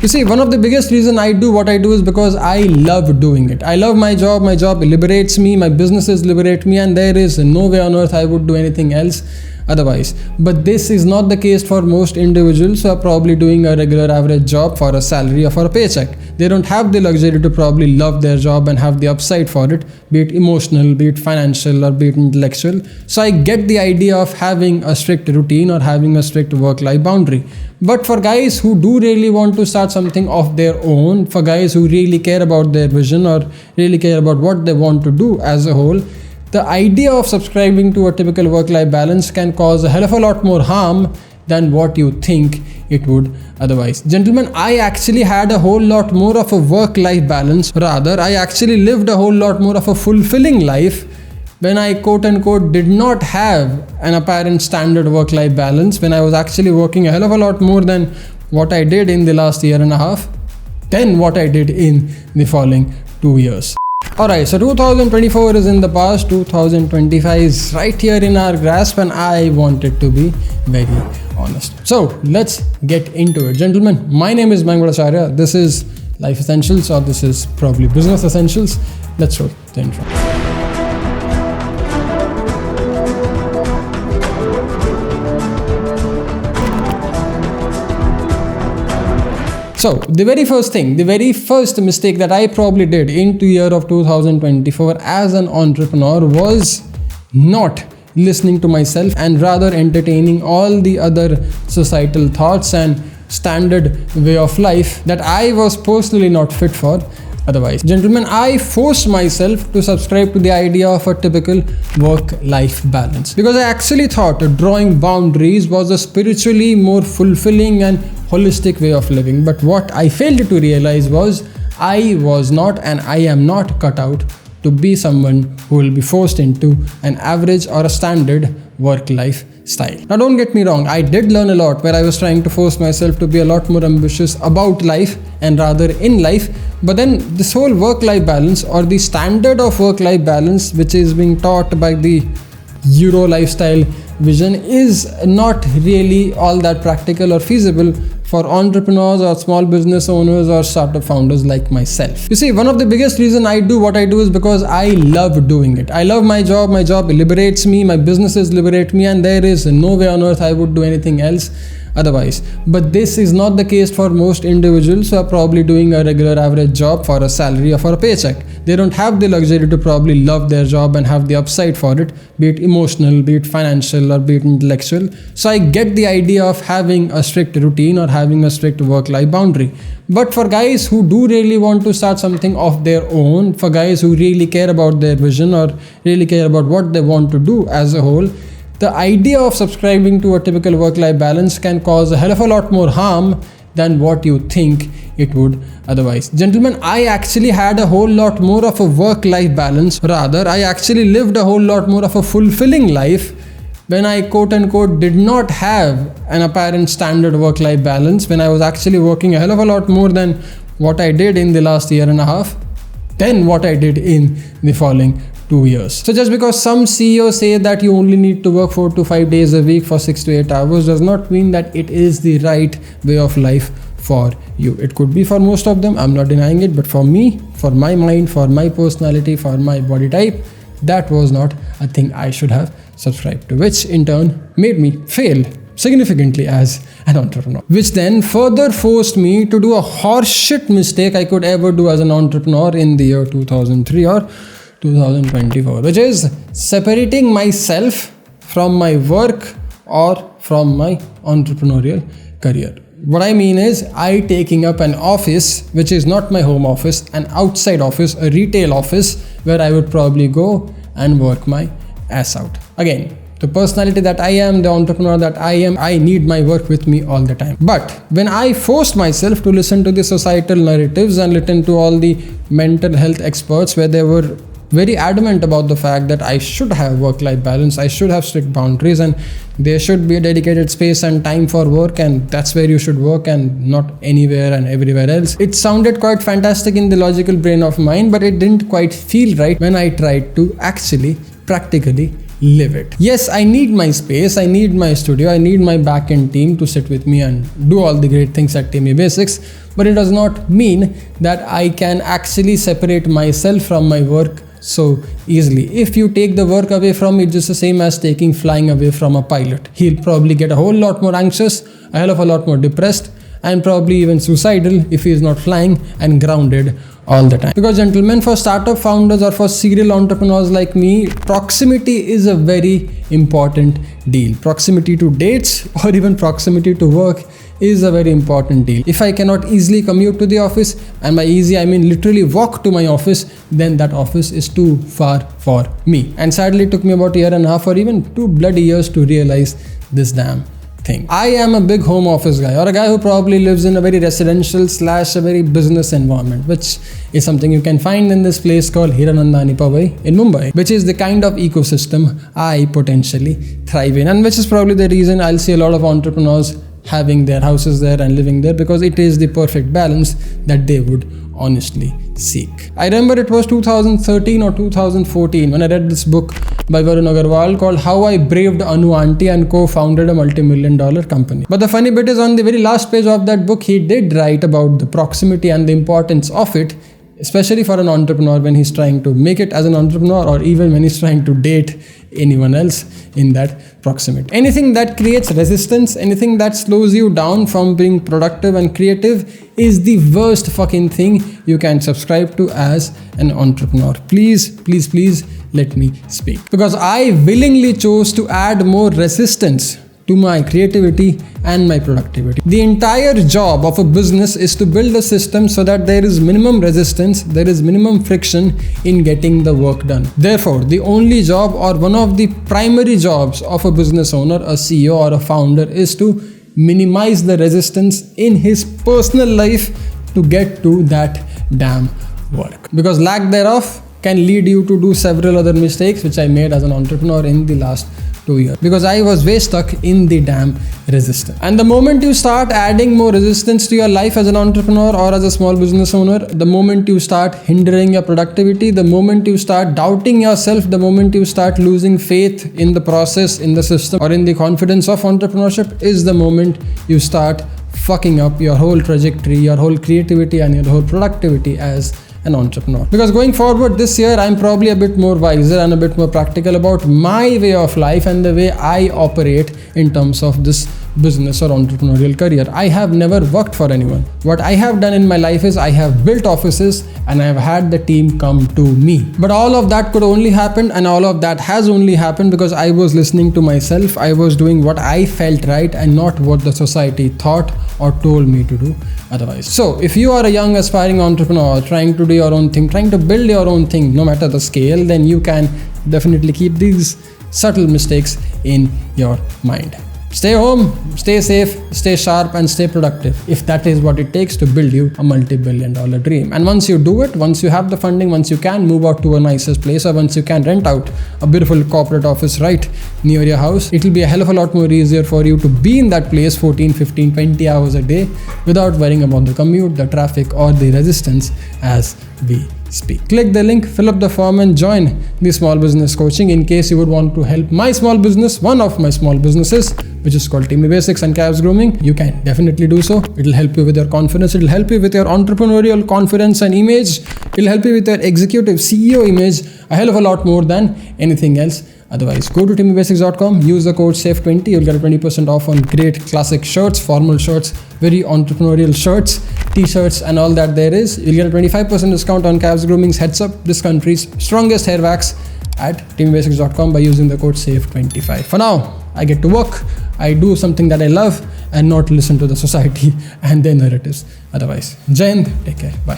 You see, one of the biggest reason I do what I do is because I love doing it. I love my job liberates me, my businesses liberate me, and there is no way on earth I would do anything else otherwise. But this is not the case for most individuals who are probably doing a regular average job for a salary or for a paycheck. They don't have the luxury to probably love their job and have the upside for it, be it emotional, be it financial, or be it intellectual. So I get the idea of having a strict routine or having a strict work-life boundary. But for guys who do really want to start something of their own, for guys who really care about their vision or really care about what they want to do as a whole, the idea of subscribing to a typical work-life balance can cause a hell of a lot more harm than what you think it would otherwise. Gentlemen, I actually had a whole lot more of a work-life balance. Rather, I actually lived a whole lot more of a fulfilling life when I quote-unquote did not have an apparent standard work-life balance, when I was actually working a hell of a lot more than what I did in the last year and a half, than what I did in the following 2 years. Alright, so 2024 is in the past, 2025 is right here in our grasp, and I want it to be very honest. So let's get into it. Gentlemen, my name is Mayank Bhattacharya. This is Life Essentials, or this is probably Business Essentials. Let's roll the intro. So the very first mistake that I probably did into year of 2024 as an entrepreneur was not listening to myself and rather entertaining all the other societal thoughts and standard way of life that I was personally not fit for otherwise. Gentlemen, I forced myself to subscribe to the idea of a typical work-life balance because I actually thought drawing boundaries was a spiritually more fulfilling and holistic way of living. But what I failed to realize was I was not and I am not cut out to be someone who will be forced into an average or a standard work-life style. Now don't get me wrong, I did learn a lot where I was trying to force myself to be a lot more ambitious about life and rather in life. But then this whole work-life balance or the standard of work-life balance which is being taught by the Euro lifestyle vision is not really all that practical or feasible for entrepreneurs or small business owners or startup founders like myself. You see, one of the biggest reason I do what I do is because I love doing it. I love my job liberates me, my businesses liberate me, and there is no way on earth I would do anything else otherwise. But this is not the case for most individuals who are probably doing a regular average job for a salary or for a paycheck. They don't have the luxury to probably love their job and have the upside for it, be it emotional, be it financial, or be it intellectual. So I get the idea of having a strict routine or having a strict work-life boundary. But for guys who do really want to start something of their own, for guys who really care about their vision or really care about what they want to do as a whole, the idea of subscribing to a typical work-life balance can cause a hell of a lot more harm than what you think it would otherwise. Gentlemen, I actually had a whole lot more of a work-life balance. Rather, I actually lived a whole lot more of a fulfilling life when I quote-unquote did not have an apparent standard work-life balance, when I was actually working a hell of a lot more than what I did in the last year and a half, than what I did in the following 2 years. So just because some CEOs say that you only need to work 4 to 5 days a week for 6 to 8 hours does not mean that it is the right way of life for you. It could be for most of them, I'm not denying it, but for me, for my mind, for my personality, for my body type, that was not a thing I should have subscribed to, which in turn made me fail significantly as an entrepreneur, which then further forced me to do a horseshit mistake I could ever do as an entrepreneur in the year 2003 or 2024, which is separating myself from my work or from my entrepreneurial career. What I mean is I taking up an office which is not my home office, an outside office, a retail office where I would probably go and work my ass out. Again, the personality that I am, the entrepreneur that I am, I need my work with me all the time. But when I forced myself to listen to the societal narratives and listen to all the mental health experts where they were very adamant about the fact that I should have work-life balance, I should have strict boundaries, and there should be a dedicated space and time for work, and that's where you should work and not anywhere and everywhere else. It sounded quite fantastic in the logical brain of mine, but it didn't quite feel right when I tried to actually practically live it. Yes, I need my space, I need my studio, I need my back-end team to sit with me and do all the great things at Timmy Basics, but it does not mean that I can actually separate myself from my work so easily. If you take the work away from me, it's just the same as flying away from a pilot. He'll probably get a whole lot more anxious, a hell of a lot more depressed, and probably even suicidal if he is not flying and grounded all the time. Because gentlemen, for startup founders or for serial entrepreneurs like me, proximity is a very important deal. Proximity to dates or even proximity to work is a very important deal. If I cannot easily commute to the office, and by easy I mean literally walk to my office, then that office is too far for me. And sadly it took me about a year and a half or even 2 bloody years to realize this damn thing. I am a big home office guy, or a guy who probably lives in a very residential / a very business environment, which is something you can find in this place called Hiranandani Powai in Mumbai, which is the kind of ecosystem I potentially thrive in, and which is probably the reason I'll see a lot of entrepreneurs having their houses there and living there, because it is the perfect balance that they would honestly seek. I remember it was 2013 or 2014 when I read this book by Varun Agarwal called How I Braved Anu Aunty and Co-Founded a Multi-Million-Dollar Company. But the funny bit is, on the very last page of that book, he did write about the proximity and the importance of it, especially for an entrepreneur when he's trying to make it as an entrepreneur, or even when he's trying to date anyone else in that proximity. Anything that creates resistance, anything that slows you down from being productive and creative is the worst fucking thing you can subscribe to as an entrepreneur. Please, please, please let me speak. Because I willingly chose to add more resistance to my creativity and my productivity. The entire job of a business is to build a system so that there is minimum resistance, there is minimum friction in getting the work done. Therefore, the only job, or one of the primary jobs of a business owner, a CEO or a founder, is to minimize the resistance in his personal life to get to that damn work. Because lack thereof can lead you to do several other mistakes, which I made as an entrepreneur in the last 2 years, because I was way stuck in the damn resistance. And the moment you start adding more resistance to your life as an entrepreneur or as a small business owner, the moment you start hindering your productivity, the moment you start doubting yourself, the moment you start losing faith in the process, in the system, or in the confidence of entrepreneurship, is the moment you start fucking up your whole trajectory, your whole creativity, and your whole productivity as an entrepreneur. Because going forward this year, I'm probably a bit more wiser and a bit more practical about my way of life and the way I operate in terms of this business or entrepreneurial career. I have never worked for anyone. What I have done in my life is I have built offices and I have had the team come to me. But all of that could only happen, and all of that has only happened because I was listening to myself. I was doing what I felt right and not what the society thought or told me to do otherwise. So if you are a young aspiring entrepreneur trying to do your own thing, trying to build your own thing, no matter the scale, then you can definitely keep these subtle mistakes in your mind. Stay home, stay safe, stay sharp, and stay productive, if that is what it takes to build you a multi-billion-dollar dream. And once you do it, once you have the funding, once you can move out to a nicer place, or once you can rent out a beautiful corporate office right near your house, it will be a hell of a lot more easier for you to be in that place 14, 15, 20 hours a day without worrying about the commute, the traffic, or the resistance as we speak. Click the link, fill up the form, and join the small business coaching in case you would want to help my small business, one of my small businesses, which is called Timmy Basics and Calves Grooming. You can definitely do so. It will help you with your confidence. It will help you with your entrepreneurial confidence and image. It will help you with your executive CEO image a hell of a lot more than anything else. Otherwise, go to timmybasics.com, use the code SAFE20, you'll get a 20% off on great classic shirts, formal shirts, very entrepreneurial shirts, t-shirts, and all that there is. You'll get a 25% discount on Calves Grooming's Heads Up, this country's strongest hair wax, at timmybasics.com by using the code SAFE25. For now, I get to work, I do something that I love, and not listen to the society and their narratives otherwise. Jai Hind, take care, bye.